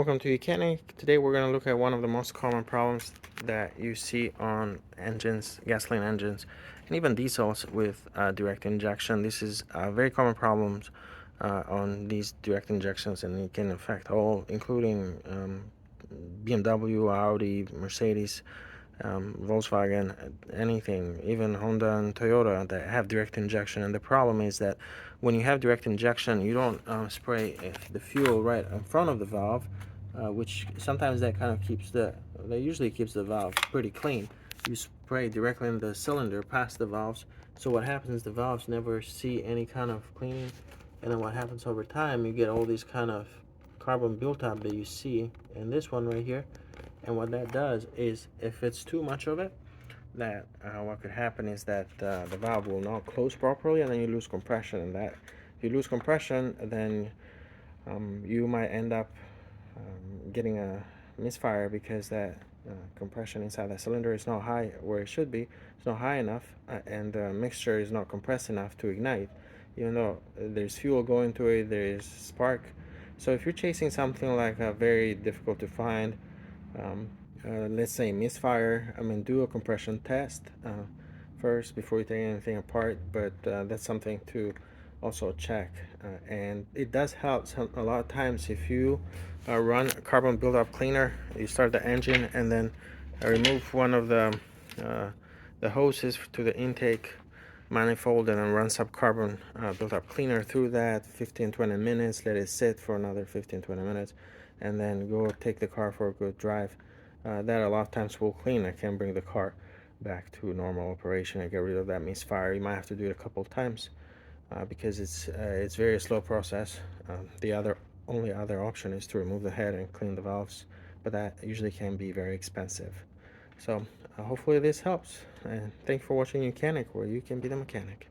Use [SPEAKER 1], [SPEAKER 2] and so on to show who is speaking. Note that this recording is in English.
[SPEAKER 1] Welcome to Mechanic. Today we're going to look at one of the most common problems that you see on engines, gasoline engines, and even diesels with direct injection. This is very common problems on these direct injections, and it can affect all, including BMW, Audi, Mercedes, Volkswagen, anything, even Honda and Toyota that have direct injection. And the problem is that when you have direct injection, you don't spray the fuel right in front of the valve, which sometimes that usually keeps the valve pretty clean. You spray directly in the cylinder past the valves. So what happens is the valves never see any kind of cleaning, and then what happens over time, you get all these kind of carbon buildup that you see in this one right here. And what that does is, if it's too much of it, that what could happen is that the valve will not close properly, and then you lose compression. And that, if you lose compression, then you might end up getting a misfire, because that compression inside the cylinder is not high where it should be. It's not high enough, and the mixture is not compressed enough to ignite, even though there's fuel going to it, there is spark. So if you're chasing something like a very difficult to find, let's say misfire, do a compression test first before you take anything apart. But that's something to also check, and it does help a lot of times if you run a carbon buildup cleaner. You start the engine and then remove one of the hoses to the intake manifold, and then run some carbon buildup cleaner through that 15-20 minutes. Let it sit for another 15-20 minutes, and then go take the car for a good drive. That a lot of times will clean. I can bring the car back to normal operation and get rid of that misfire. You might have to do it a couple times because it's very slow process. The only other option is to remove the head and clean the valves, but that usually can be very expensive. So hopefully this helps, and thank you for watching Mechanic, where you can be the mechanic.